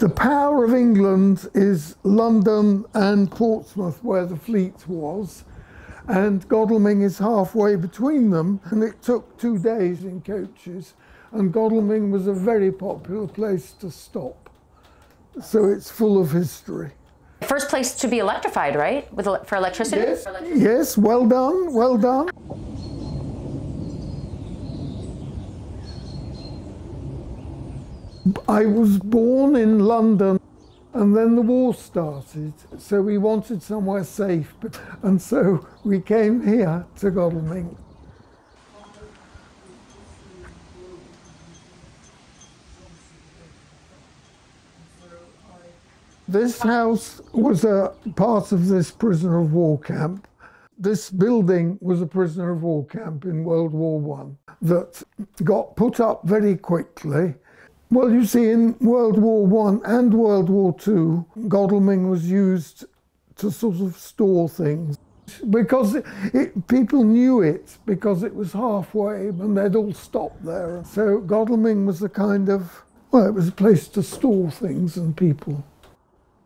The power of England is London and Portsmouth, where the fleet was, and Godalming is halfway between them, and it took 2 days in coaches, and Godalming was a very popular place to stop. So it's full of history. First place to be electrified, right? For electricity? Yes, yes, well done, well done. I was born in London, and then the war started, so we wanted somewhere safe, and so we came here to Godalming. This house was a part of this prisoner of war camp. This building was a prisoner of war camp in World War I that got put up very quickly. Well, you see, in World War I and World War II, Godalming was used to sort of store things because people knew it because it was halfway and they'd all stop there. So Godalming was a kind of, well, it was a place to store things and people.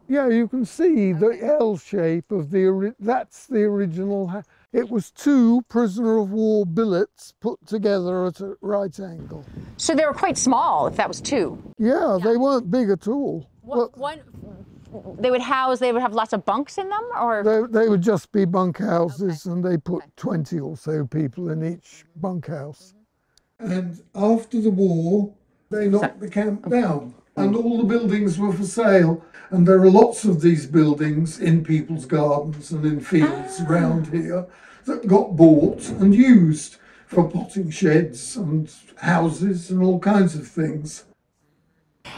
Yeah, you can see the L shape of that's the original. It was 2 prisoner of war billets put together at a right angle. So they were quite small, if that was 2. Yeah, they weren't big at all. They would have lots of bunks in them, or? They would just be bunkhouses, and they put 20 or so people in each bunkhouse. And after the war, they knocked the camp down, and all the buildings were for sale. And there are lots of these buildings in people's gardens and in fields around here that got bought and used for potting sheds and houses and all kinds of things.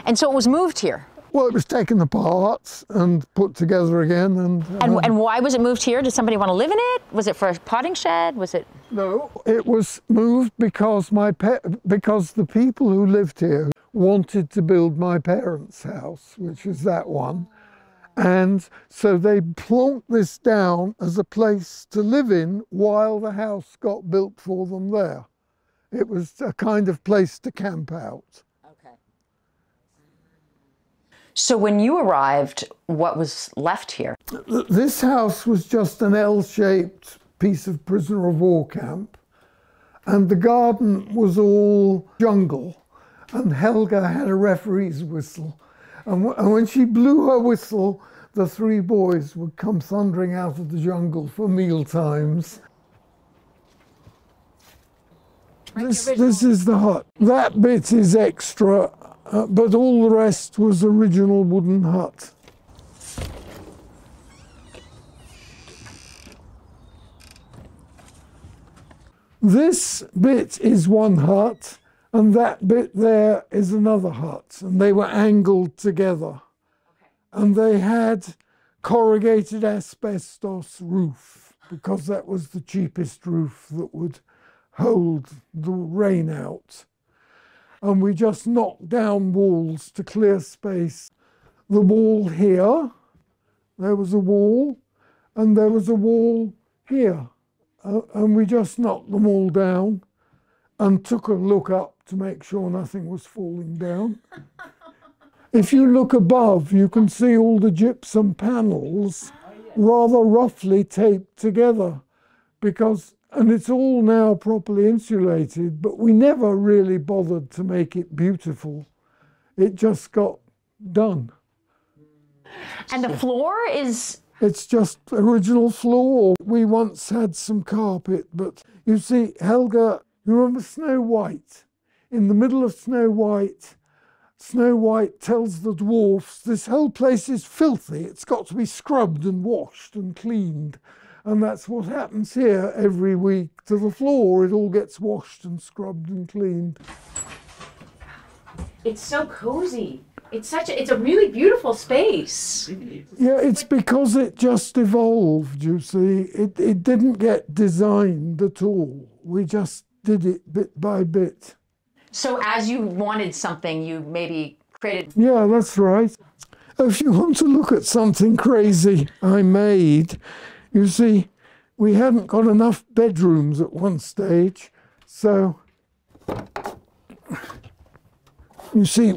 And so it was moved here? Well, it was taken apart and put together again. And why was it moved here? Did somebody want to live in it? Was it for a potting shed? Was it? No, it was moved because because the people who lived here wanted to build my parents' house, which is that one. And so they plonked this down as a place to live in while the house got built for them there. It was a kind of place to camp out. Okay. So when you arrived, what was left here? This house was just an L-shaped piece of prisoner of war camp, and the garden was all jungle. And Helga had a referee's whistle. And when she blew her whistle, the 3 boys would come thundering out of the jungle for meal times. This is the hut. That bit is extra, but all the rest was original wooden hut. This bit is one hut, and that bit there is another hut, and they were angled together. Okay. And they had corrugated asbestos roof, because that was the cheapest roof that would hold the rain out. And we just knocked down walls to clear space. The wall here, there was a wall, and there was a wall here. And we just knocked them all down and took a look up to make sure nothing was falling down. If you look above, you can see all the gypsum panels rather roughly taped together, and it's all now properly insulated, but we never really bothered to make it beautiful. It just got done. And the floor is? It's just original floor. We once had some carpet, but you see, Helga, you remember Snow White? In the middle of Snow White tells the dwarfs, this whole place is filthy. It's got to be scrubbed and washed and cleaned. And that's what happens here every week to the floor. It all gets washed and scrubbed and cleaned. It's so cozy. It's a really beautiful space. Yeah, it's because it just evolved, you see. It didn't get designed at all. We just did it bit by bit. So as you wanted something, you maybe created... Yeah, that's right. If you want to look at something crazy I made, you see, we hadn't got enough bedrooms at one stage, so you see,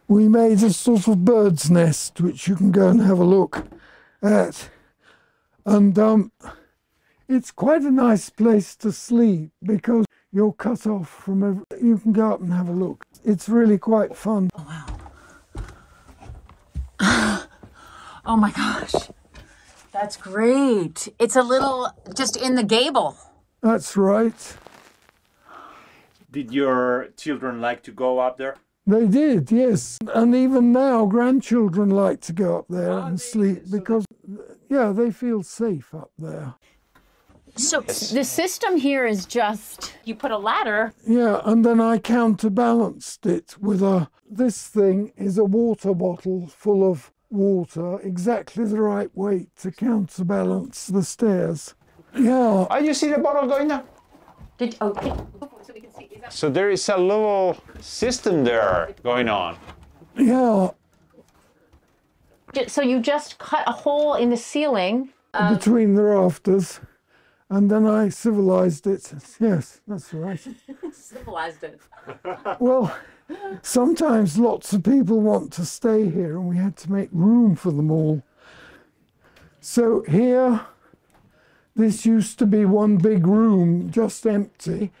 we made a sort of bird's nest, which you can go and have a look at. And it's quite a nice place to sleep because you're cut off from everything. You can go up and have a look. It's really quite fun. Oh, wow. Oh my gosh. That's great. It's a little just in the gable. That's right. Did your children like to go up there? They did, yes. And even now, grandchildren like to go up there and sleep because, yeah, they feel safe up there. So the system here is just, you put a ladder. Yeah, and then I counterbalanced it with this thing is a water bottle full of water, exactly the right weight to counterbalance the stairs. Yeah. Oh, you see the bottle going down? So there is a little system there going on. Yeah. So you just cut a hole in the ceiling. Between the rafters. And then I civilized it. Yes, that's right. Civilized it. Well, sometimes lots of people want to stay here and we had to make room for them all. So here, this used to be one big room, just empty.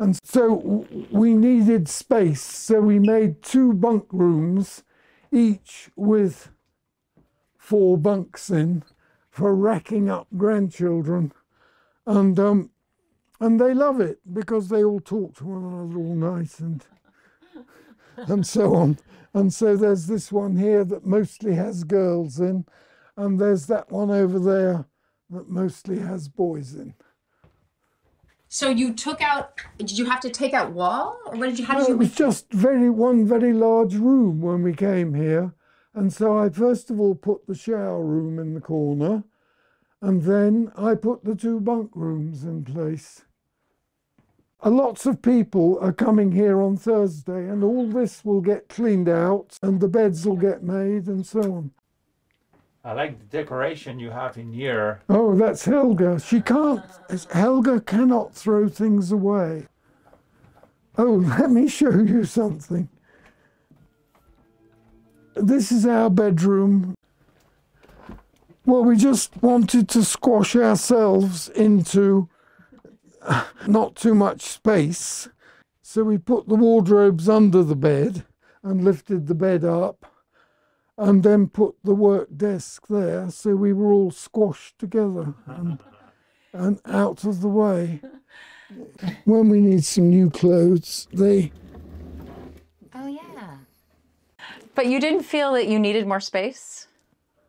And so we needed space. So we made 2 bunk rooms, each with 4 bunks in for racking up grandchildren. And they love it because they all talk to one another all night and so on. And so there's this one here that mostly has girls in, and there's that one over there that mostly has boys in. So you took out, did you have to take out wall? Or what did you, how did No, you it was just one very large room when we came here. And so I first of all put the shower room in the corner. And then I put the 2 bunk rooms in place. Lots of people are coming here on Thursday and all this will get cleaned out and the beds will get made and so on. I like the decoration you have in here. Oh, that's Helga. Helga cannot throw things away. Oh, let me show you something. This is our bedroom. Well, we just wanted to squash ourselves into not too much space. So we put the wardrobes under the bed and lifted the bed up and then put the work desk there. So we were all squashed together and out of the way. When we need some new clothes, Oh, yeah. But you didn't feel that you needed more space?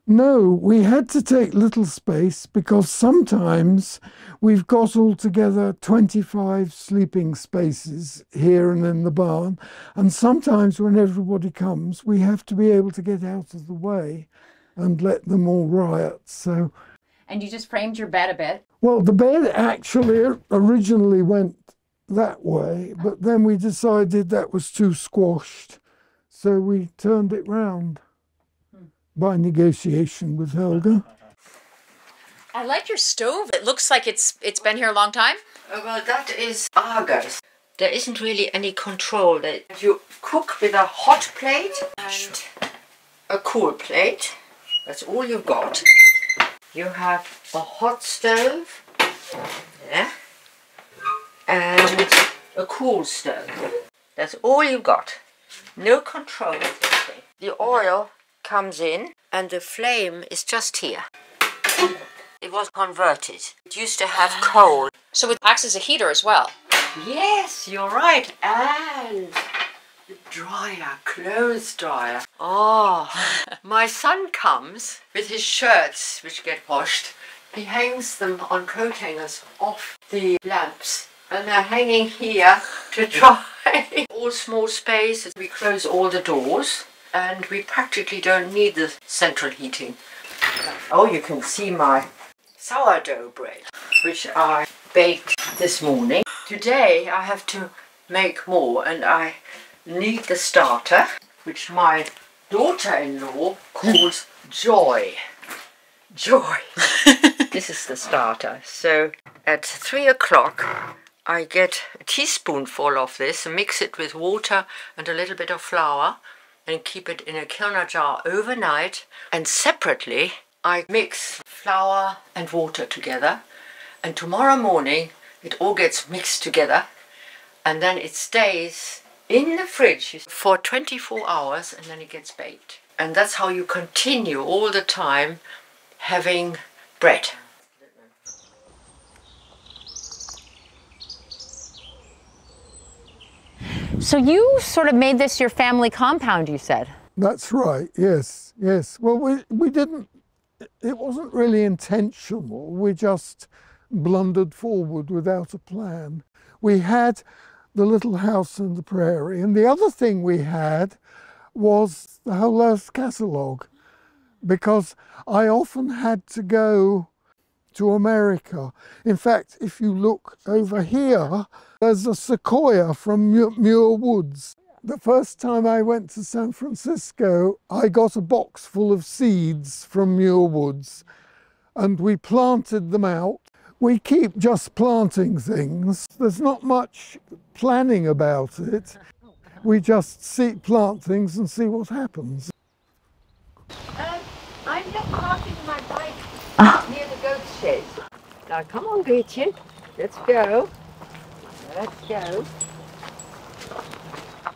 No, we had to take little space because sometimes we've got altogether 25 sleeping spaces here and in the barn. And sometimes when everybody comes, we have to be able to get out of the way and let them all riot. So, and you just framed your bed a bit? Well, the bed actually originally went that way, but then we decided that was too squashed. So we turned it round. By negotiation with Helga. I like your stove. It looks like it's been here a long time. Well, that is Argus. There isn't really any control. You cook with a hot plate and a cool plate. That's all you've got. You have a hot stove, yeah, and a cool stove. That's all you've got. No control. The oil comes in and the flame is just here. It was converted. It used to have coal. So it acts as a heater as well? Yes, you're right. And the dryer, clothes dryer. Oh, my son comes with his shirts which get washed. He hangs them on coat hangers off the lamps and they're hanging here to dry. All small spaces. We close all the doors. And we practically don't need the central heating. Oh, you can see my sourdough bread, which I baked this morning. Today I have to make more and I need the starter, which my daughter-in-law calls Joy. Joy. This is the starter. So at 3 o'clock I get a teaspoonful of this, mix it with water and a little bit of flour. and keep it in a kilner jar overnight. And separately, I mix flour and water together. And tomorrow morning, it all gets mixed together. And then it stays in the fridge for 24 hours, and then it gets baked. And that's how you continue all the time having bread. So you sort of made this your family compound, you said? That's right, yes, yes. Well, we didn't, it wasn't really intentional. We just blundered forward without a plan. We had the little house in the prairie, and the other thing we had was the Whole Earth catalogue, because I often had to go to America. In fact, if you look over here, there's a sequoia from Muir Woods. The first time I went to San Francisco, I got a box full of seeds from Muir Woods, and we planted them out. We keep just planting things. There's not much planning about it. We just plant things and see what happens. I'm just parking my bike near the goat shed. Now come on, Gretchen. Let's go. Let's go.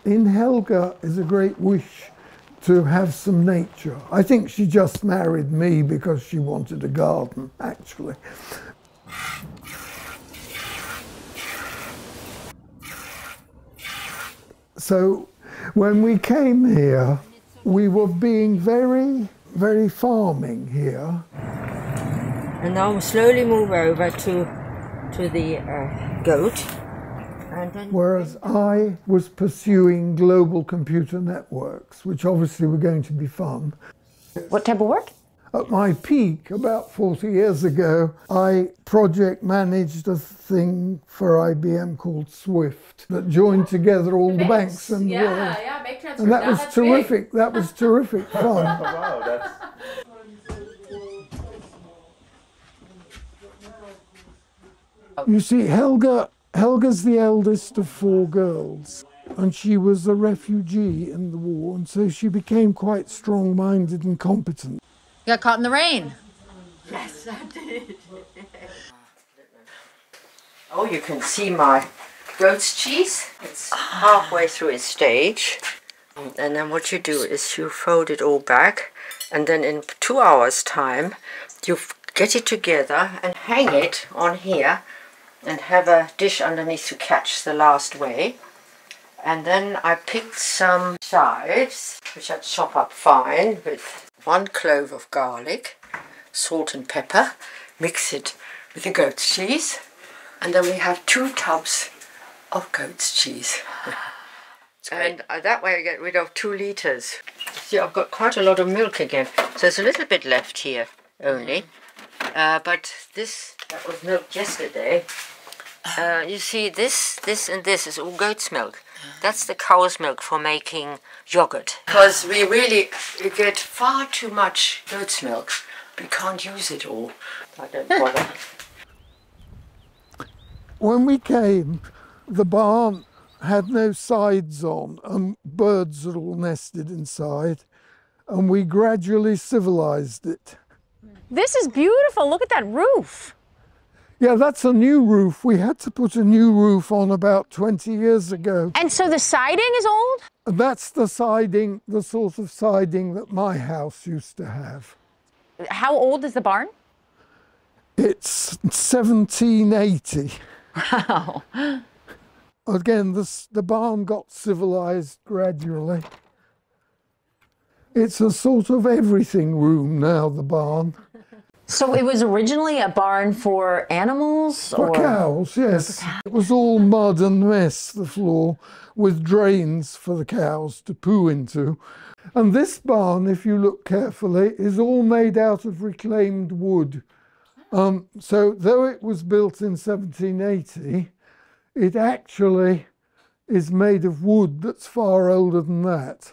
In Helga is a great wish to have some nature. I think she just married me because she wanted a garden, actually. So when we came here, we were being very, very farming here. And now we slowly move over to the goat. And then Whereas I was pursuing global computer networks, which obviously were going to be fun. What type of work? At my peak, about 40 years ago, I project managed a thing for IBM called Swift that joined together all the banks in the world. Yeah, bank transfer. And that was terrific. That was terrific fun. Wow, that's... You see, Helga's the eldest of 4 girls, and she was a refugee in the war, and so she became quite strong-minded and competent. You got caught in the rain. yes, I did. Oh, you can see my goat's cheese. It's halfway through its stage. And then what you do is you fold it all back, and then in 2 hours' time, you get it together and hang it on here and have a dish underneath to catch the last way. And then I picked some chives, which I chop up fine with 1 clove of garlic, salt and pepper, mix it with the goat's cheese, and then we have 2 tubs of goat's cheese. And that way I get rid of 2 liters. See, I've got quite a lot of milk again, so there's a little bit left here only. But that was milk yesterday. You see, this and this is all goat's milk. That's the cow's milk for making yogurt. Because we get far too much goat's milk. We can't use it all. I don't bother. When we came, the barn had no sides on, and birds had all nested inside, and we gradually civilized it. This is beautiful. Look at that roof. Yeah, that's a new roof. We had to put a new roof on about 20 years ago. And so the siding is old? That's the siding, the sort of siding that my house used to have. How old is the barn? It's 1780. Wow. Again, the barn got civilized gradually. It's a sort of everything room now, the barn. So it was originally a barn for animals? For cows, yes. It was all mud and mess, the floor, with drains for the cows to poo into. And this barn, if you look carefully, is all made out of reclaimed wood. So though it was built in 1780, it actually is made of wood that's far older than that.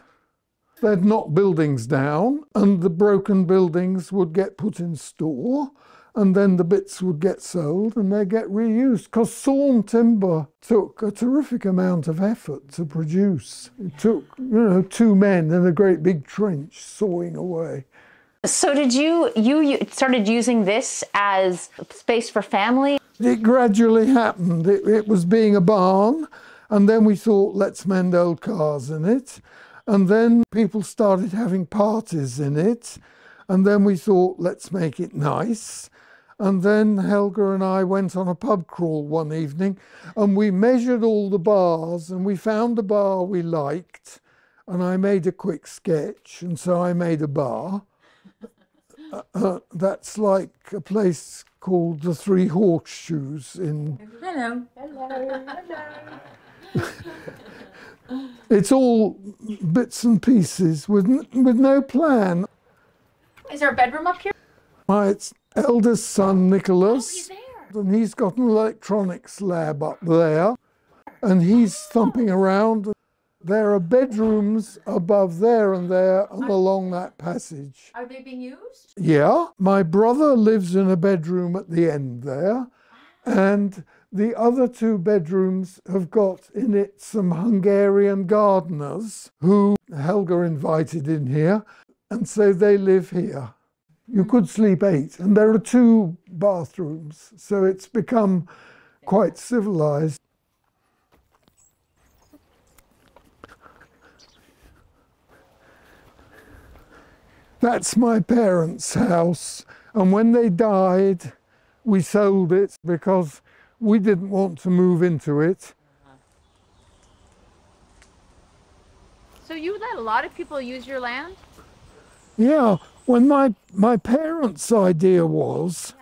They'd knock buildings down, and the broken buildings would get put in store, and then the bits would get sold and they'd get reused. Because sawn timber took a terrific amount of effort to produce. It took, 2 men in a great big trench sawing away. So did you started using this as space for family? It gradually happened. It was being a barn, and then we thought, let's mend old cars in it. And then people started having parties in it. And then we thought, let's make it nice. And then Helga and I went on a pub crawl one evening, and we measured all the bars, and we found a bar we liked, and I made a quick sketch, and so I made a bar. That's like a place called the Three Horseshoes in... Hello. It's all bits and pieces with no plan. Is there a bedroom up here? My eldest son, Nicholas, He's there. and he's got an electronics lab up there, and he's thumping around. There are bedrooms above there and along that passage. Are they being used? Yeah, my brother lives in a bedroom at the end there, and the other 2 bedrooms have got in it some Hungarian gardeners who Helga invited in here, and so they live here. You could sleep 8, and there are 2 bathrooms, so it's become quite civilized. That's my parents' house, and when they died, we sold it because we didn't want to move into it. So you let a lot of people use your land? Yeah, when my parents' idea was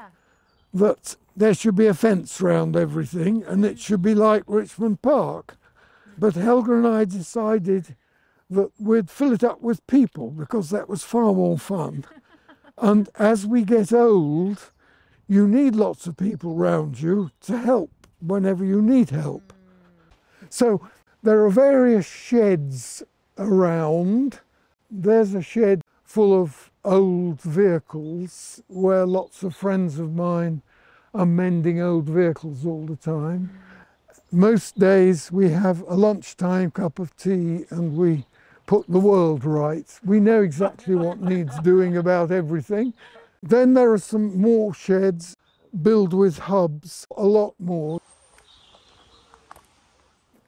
that there should be a fence around everything and it should be like Richmond Park. But Helga and I decided that we'd fill it up with people because that was far more fun. And as we get old, you need lots of people around you to help whenever you need help. So there are various sheds around. There's a shed full of old vehicles where lots of friends of mine are mending old vehicles all the time. Most days we have a lunchtime cup of tea and we put the world right. We know exactly what needs doing about everything. Then there are some more sheds built with hubs, a lot more.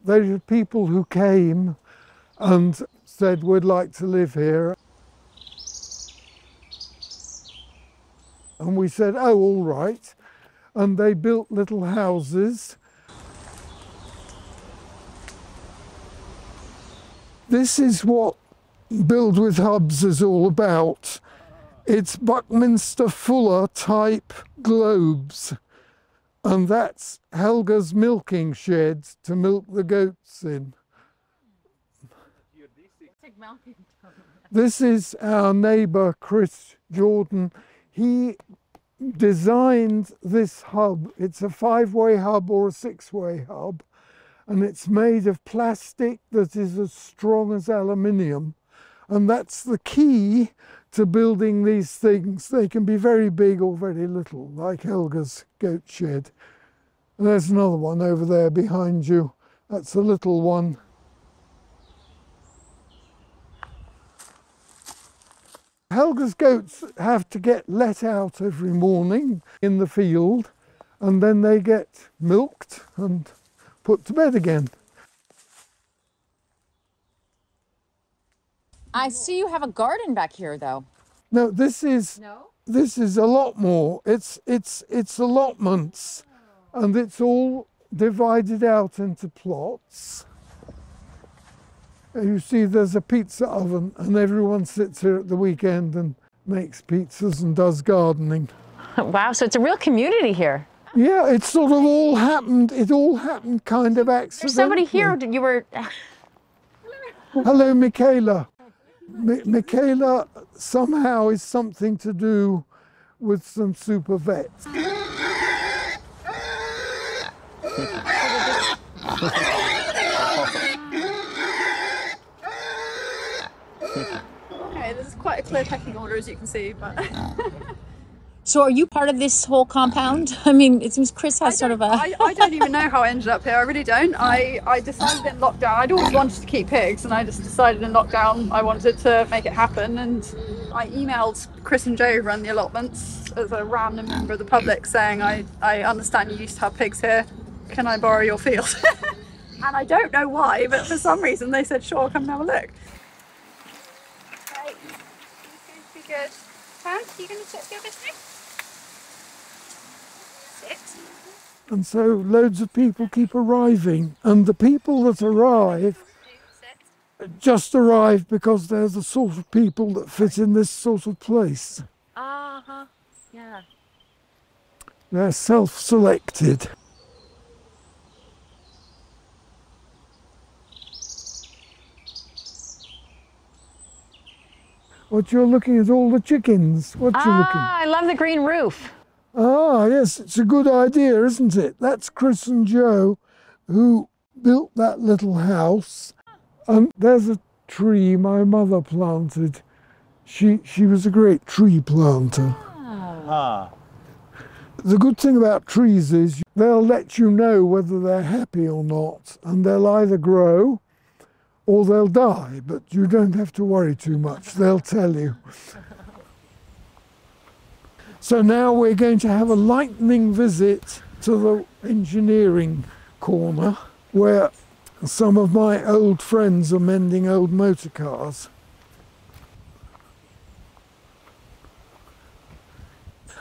There are people who came and said, we'd like to live here. And we said, oh, all right. And they built little houses. This is what Build with Hubs is all about. It's Buckminster Fuller type globes. And that's Helga's milking shed to milk the goats in. This is our neighbour, Chris Jordan. He designed this hub. It's a 5-way hub or a 6-way hub. And it's made of plastic that is as strong as aluminium. And that's the key to building these things. They can be very big or very little, like Helga's goat shed. And there's another one over there behind you. That's a little one. Helga's goats have to get let out every morning in the field, and then they get milked and put to bed again. I see you have a garden back here, though. No, this is a lot more. It's allotments, and it's all divided out into plots. You see, there's a pizza oven, and everyone sits here at the weekend and makes pizzas and does gardening. Wow, so it's a real community here. Yeah, it sort of all happened. It all happened kind of accidentally. There's somebody here. You were. Hello, Michaela. Michaela somehow is something to do with some super vets. Okay, this is quite a clear pecking order, as you can see, but... So are you part of this whole compound? I mean, it seems Chris has sort of a... I don't even know how I ended up here. I really don't. I decided in lockdown, I'd always wanted to keep pigs, and I just decided in lockdown I wanted to make it happen. And I emailed Chris and Joe who run the allotments as a random member of the public saying, I understand you used to have pigs here. Can I borrow your field? And I don't know why, but for some reason they said, sure, come and have a look. Right, be good. Hans, you going to sit here with me? And so loads of people keep arriving, and the people that arrive just arrive because they're the sort of people that fit in this sort of place. Uh-huh. Yeah. They're self-selected. What you're looking at, all the chickens. What you looking? I love the green roof. Ah, yes, it's a good idea, isn't it? That's Chris and Joe who built that little house. And there's a tree my mother planted. She was a great tree planter. Ah. The good thing about trees is they'll let you know whether they're happy or not, and they'll either grow or they'll die, but you don't have to worry too much. They'll tell you. So now we're going to have a lightning visit to the engineering corner where some of my old friends are mending old motor cars.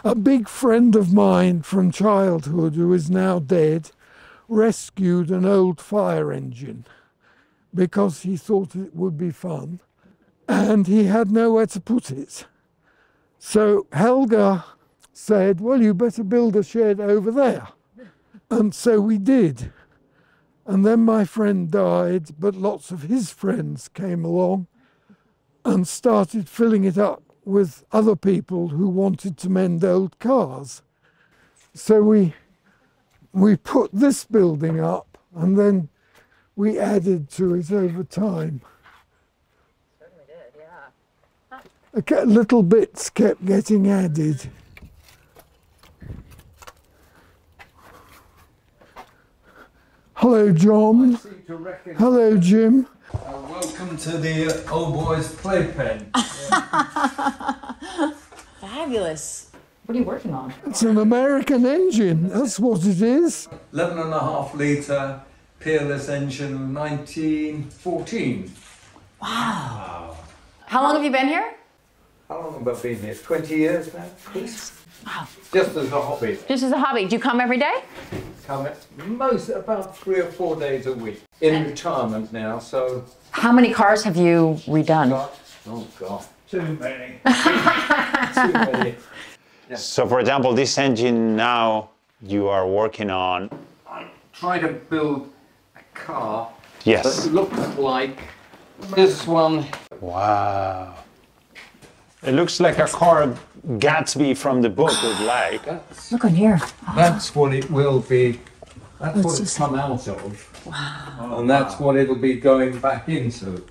A big friend of mine from childhood, who is now dead, rescued an old fire engine because he thought it would be fun, and he had nowhere to put it. So Helga said, well, you better build a shed over there. And so we did. And then my friend died, but lots of his friends came along and started filling it up with other people who wanted to mend old cars. So we put this building up, and then we added to it over time. Certainly did, yeah. Little bits kept getting added. Hello, John. Hello, Jim. Welcome to the old boys' playpen. Fabulous. What are you working on? It's an American engine. That's what it is. 11.5 litre peerless engine, 1914. Wow. How long have you been here? How long have I been here? 20 years now? Wow. Just as a hobby. Just as a hobby. Do you come every day? Come about 3 or 4 days a week. In retirement now, so. How many cars have you redone? Oh God. Too many. Too many. Yeah. So, for example, this engine now you are working on. I'm trying to build a car Yes. that looks like this one. Wow. It looks like a car Gatsby from the book would like. Look on here. That's what it will be. That's what it's come out of. Wow. And that's what it'll be going back into.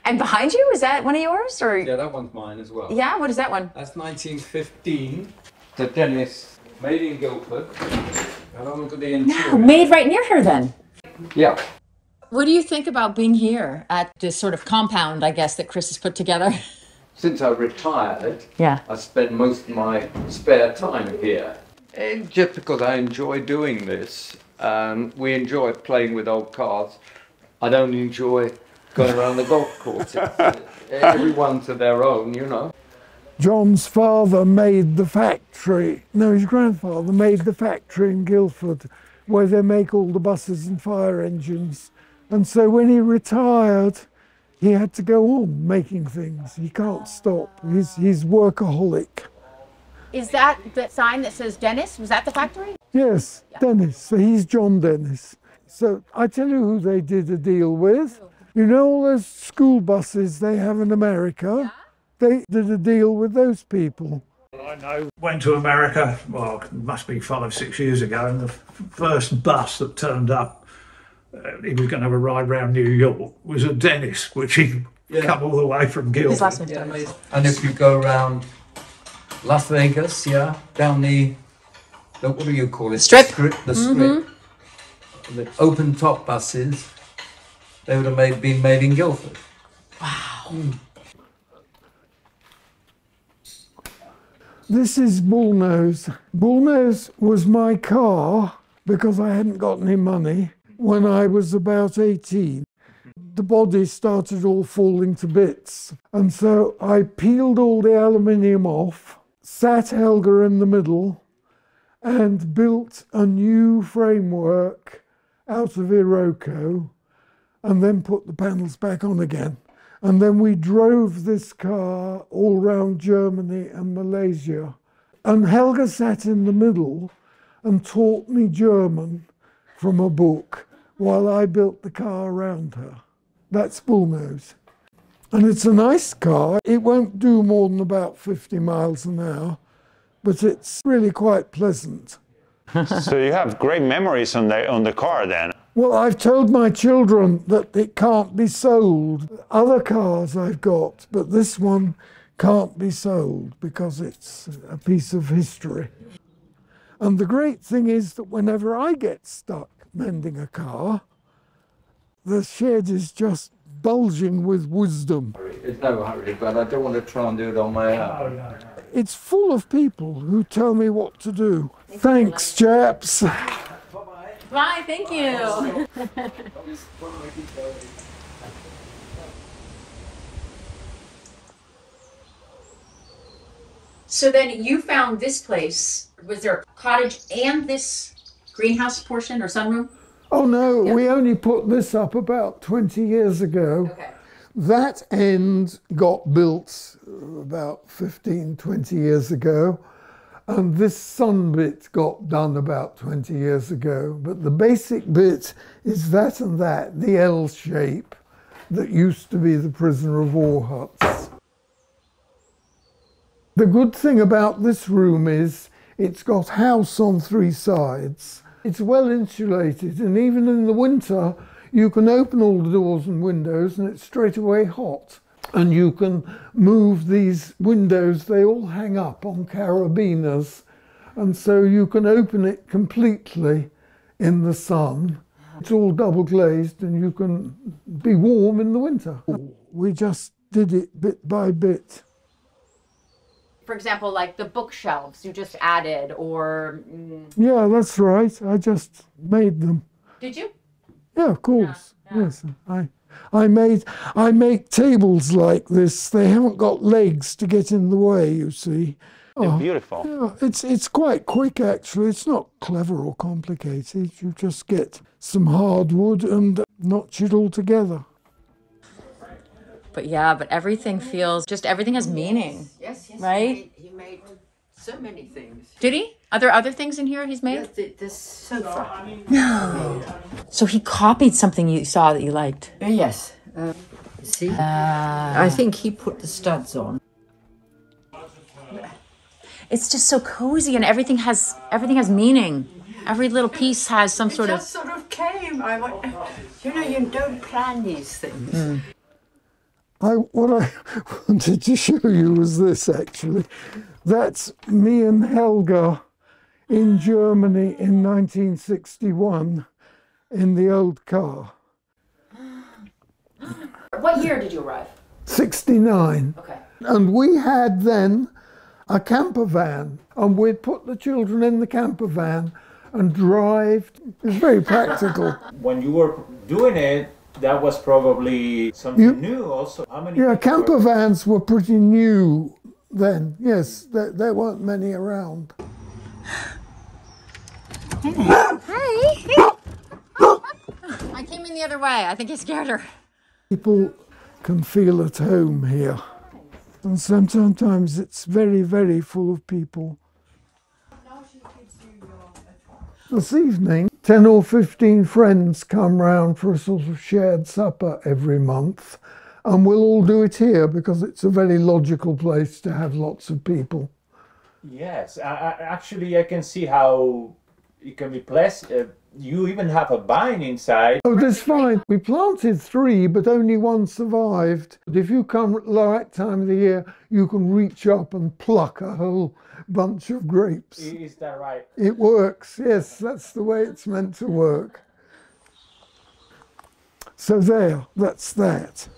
And behind you, is that one of yours? Or Yeah, that one's mine as well. yeah, what is that one? That's 1915. The Dennis, made in Guildford. I don't look at the interior. No, made right near her then. Yeah. What do you think about being here at this sort of compound, I guess, that Chris has put together? Since I retired, Yeah. I spend most of my spare time here. And just because I enjoy doing this, we enjoy playing with old cars. I don't enjoy going around the golf course. Everyone to their own, you know. John's father made the factory, no, his grandfather made the factory in Guildford where they make all the buses and fire engines. And so when he retired, he had to go on making things. He can't stop. He's workaholic. Is that the sign that says Dennis? Was that the factory? Yes, Dennis. So he's John Dennis. So I tell you who they did a deal with. You know all those school buses they have in America? They did a deal with those people. I know, went to America, well, it must be 5, 6 years ago, and the first bus that turned up, he was going to have a ride around New York, was a Dennis, which he'd come all the way from Guildford. His last name. And if you go around Las Vegas, yeah, down what do you call it? Strip. The strip. The open top buses, they would have been made in Guildford. Wow. This is Bullnose. Bullnose was my car because I hadn't got any money when I was about 18. The body started all falling to bits. And so I peeled all the aluminium off, sat Helga in the middle, and built a new framework out of Iroko, and then put the panels back on again. And then we drove this car all around Germany and Malaysia. And Helga sat in the middle and taught me German from a book while I built the car around her. That's Bullnose. And it's a nice car. It won't do more than about 50 miles an hour, but it's really quite pleasant. So you have great memories on the car then? Well, I've told my children that it can't be sold. Other cars I've got, but this one can't be sold because it's a piece of history. And the great thing is that whenever I get stuck mending a car, the shed is just bulging with wisdom. There's no hurry, but I don't want to try and do it on my own. It's full of people who tell me what to do. Thanks, chaps. Bye, thank you. So then you found this place. Was there a cottage and this greenhouse portion or sunroom? Oh no, we only put this up about 20 years ago. Okay. That end got built about 15, 20 years ago. And this sun bit got done about 20 years ago. But the basic bit is that and that, the L shape that used to be the prisoner of war huts. The good thing about this room is it's got house on 3 sides. It's well insulated, and even in the winter, you can open all the doors and windows and it's straight away hot. And you can move these windows, they all hang up on carabiners. And so you can open it completely in the sun. It's all double glazed and you can be warm in the winter. We just did it bit by bit. For example, like the bookshelves you just added, or... Yeah, that's right. I just made them. Did you? Yeah, of course. Yeah. Yes, I make tables like this. They haven't got legs to get in the way, you see. They're beautiful. Yeah, it's quite quick actually. It's not clever or complicated. You just get some hardwood and notch it all together. But yeah, but everything feels, just everything has meaning. Yes, yes. Right? He made so many things. Did he? Are there other things in here he's made? Yes, this sofa. No. So he copied something you saw that you liked. Yes. See? I think he put the studs on. It's just so cozy, and everything has meaning. Every little piece has some sort It of... just sort of came. I went, you know, you don't plan these things. What I wanted to show you was this, actually. That's me and Helga in Germany in 1961 in the old car. What year did you arrive? 69. Okay. And we had then a camper van, and we'd put the children in the camper van and drive. It was very practical. When you were doing it, that was probably something new also. How many? Yeah, camper vans were pretty new then. Yes, there weren't many around. Hi. I came in the other way. I think I scared her. People can feel at home here. And sometimes it's very, very full of people. This evening, 10 or 15 friends come round for a sort of shared supper every month, and we'll all do it here because it's a very logical place to have lots of people. Yes, actually I can see how it can be pleasant. You even have a vine inside. Oh, that's fine. We planted 3, but only 1 survived. But if you come at the right time of the year, you can reach up and pluck a whole bunch of grapes. Is that right? It works, yes, that's the way it's meant to work. So there, that's that.